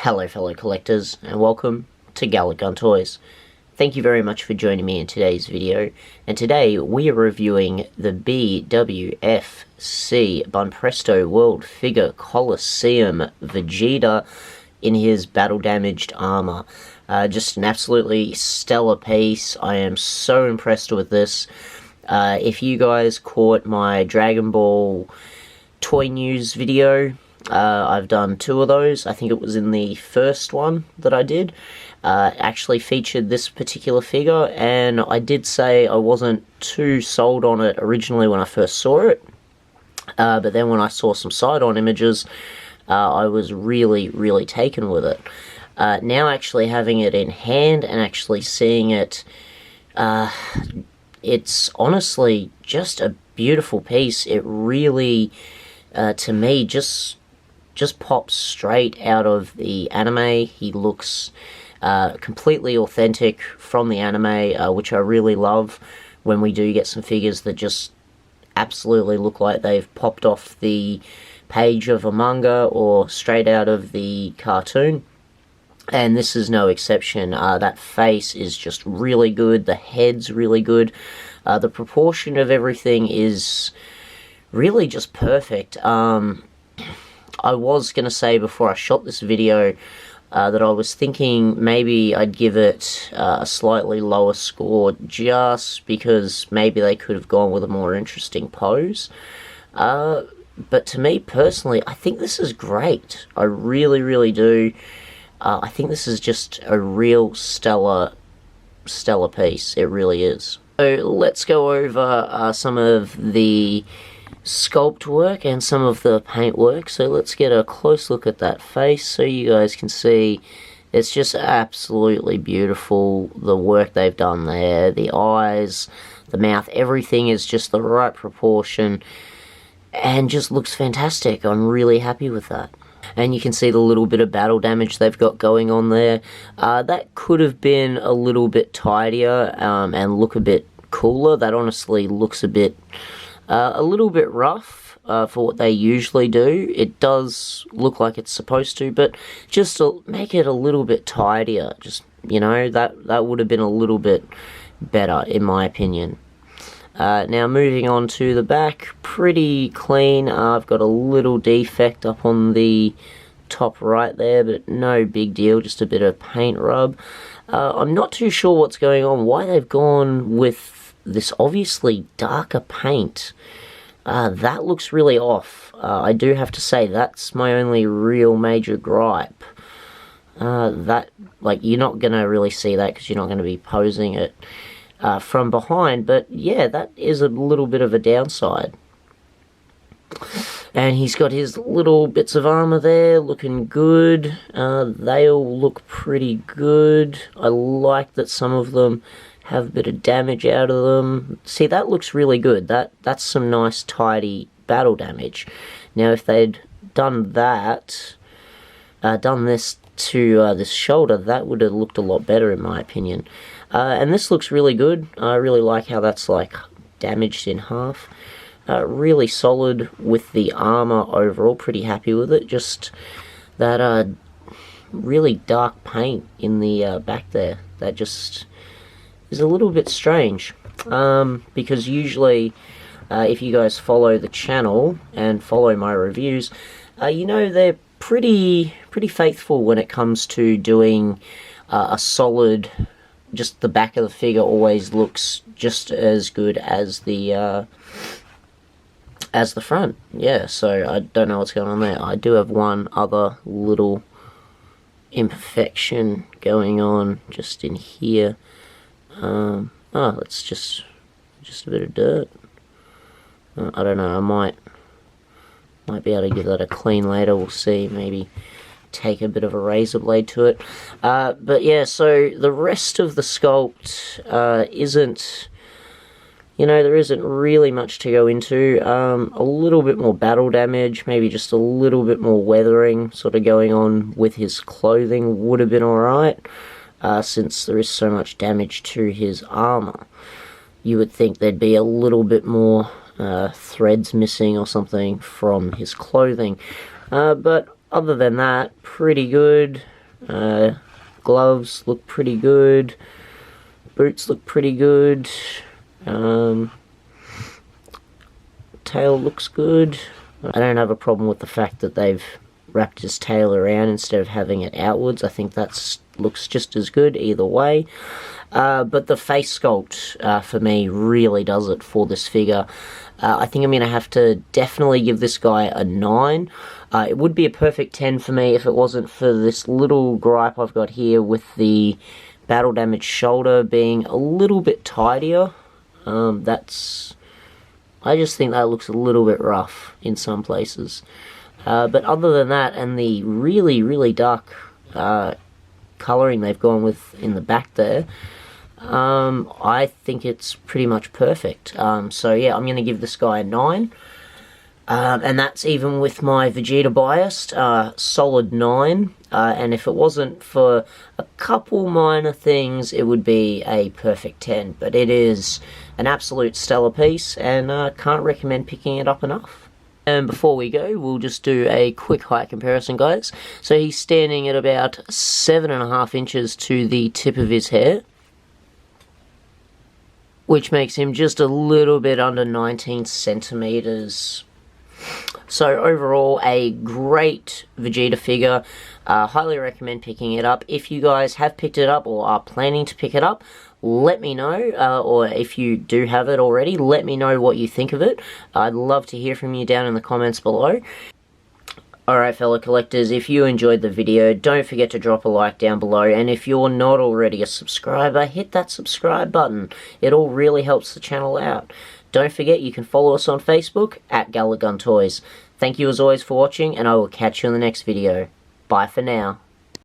Hello fellow collectors, and welcome to Gallic Gun Toys. Thank you very much for joining me in today's video, and today we are reviewing the Bwfc Bunpresto World Figure Colosseum Vegeta in his battle damaged armor. Just an absolutely stellar piece. I am so impressed with this. If you guys caught my Dragon Ball toy news video, I've done 2 of those. I think it was in the first one that I did. Actually featured this particular figure, and I did say I wasn't too sold on it originally when I first saw it. But then when I saw some side-on images, I was really taken with it. Now actually having it in hand and actually seeing it, it's honestly just a beautiful piece. It really, to me, just pops straight out of the anime. He looks completely authentic from the anime, which I really love when we do get some figures that just absolutely look like they've popped off the page of a manga or straight out of the cartoon. And this is no exception. That face is just really good. The head's really good. The proportion of everything is really just perfect. I was going to say before I shot this video that I was thinking maybe I'd give it a slightly lower score just because maybe they could have gone with a more interesting pose. But to me personally, I think this is great. I really do. I think this is just a real stellar piece. It really is. So let's go over some of the sculpt work and some of the paint work. So let's get a close look at that face so you guys can see it's just absolutely beautiful, the work they've done there. The eyes, the mouth, everything is just the right proportion and just looks fantastic. I'm really happy with that. And you can see the little bit of battle damage they've got going on there. That could have been a little bit tidier and look a bit cooler. That honestly looks a little bit rough for what they usually do. It does look like it's supposed to, but just to make it a little bit tidier, just, you know, that would have been a little bit better in my opinion. Now moving on to the back, pretty clean. I've got a little defect up on the top right there, but no big deal, just a bit of paint rub. I'm not too sure what's going on, why they've gone with this obviously darker paint. That looks really off. I do have to say that's my only real major gripe. That, like, you're not going to really see that because you're not going to be posing it from behind, but yeah, that is a little bit of a downside. And he's got his little bits of armor there, looking good. They all look pretty good. I like that some of them have a bit of damage out of them. See, that looks really good. That's some nice, tidy battle damage. Now, if they'd done that, done this to this shoulder, that would have looked a lot better in my opinion. And this looks really good. I really like how that's like damaged in half. Really solid with the armor overall. Pretty happy with it. Just that really dark paint in the back there. That just is a little bit strange, because usually if you guys follow the channel and follow my reviews, you know they're pretty faithful when it comes to doing a solid, just the back of the figure always looks just as good as the front. Yeah, so I don't know what's going on there. I do have one other little imperfection going on just in here. It's just a bit of dirt. I don't know, I might be able to give that a clean later, we'll see, maybe take a bit of a razor blade to it. But yeah, so the rest of the sculpt isn't, you know, there isn't really much to go into. A little bit more battle damage, maybe just a little bit more weathering sort of going on with his clothing would have been alright. Since there is so much damage to his armor, you would think there'd be a little bit more threads missing or something from his clothing. But other than that, pretty good. Gloves look pretty good. Boots look pretty good. Tail looks good. I don't have a problem with the fact that they've wrapped his tail around instead of having it outwards. I think that looks just as good either way. But the face sculpt, for me, really does it for this figure. I think I'm going to have to definitely give this guy a 9. It would be a perfect 10 for me if it wasn't for this little gripe I've got here with the battle damage shoulder being a little bit tidier. I just think that looks a little bit rough in some places. But other than that, and the really, really dark colouring they've gone with in the back there, I think it's pretty much perfect. So yeah, I'm going to give this guy a 9. And that's even with my Vegeta biased, solid 9. And if it wasn't for a couple minor things, it would be a perfect 10. But it is an absolute stellar piece, and can't recommend picking it up enough. And before we go, we'll just do a quick height comparison, guys. So he's standing at about 7.5 inches to the tip of his hair, which makes him just a little bit under 19 centimeters. So overall, a great Vegeta figure. Highly recommend picking it up. If you guys have picked it up or are planning to pick it up, let me know, or if you do have it already, let me know what you think of it. I'd love to hear from you down in the comments below. Alright, fellow collectors, if you enjoyed the video, don't forget to drop a like down below, and if you're not already a subscriber, hit that subscribe button. It all really helps the channel out. Don't forget you can follow us on Facebook at Gun Toys. Thank you as always for watching, and I will catch you in the next video. Bye for now.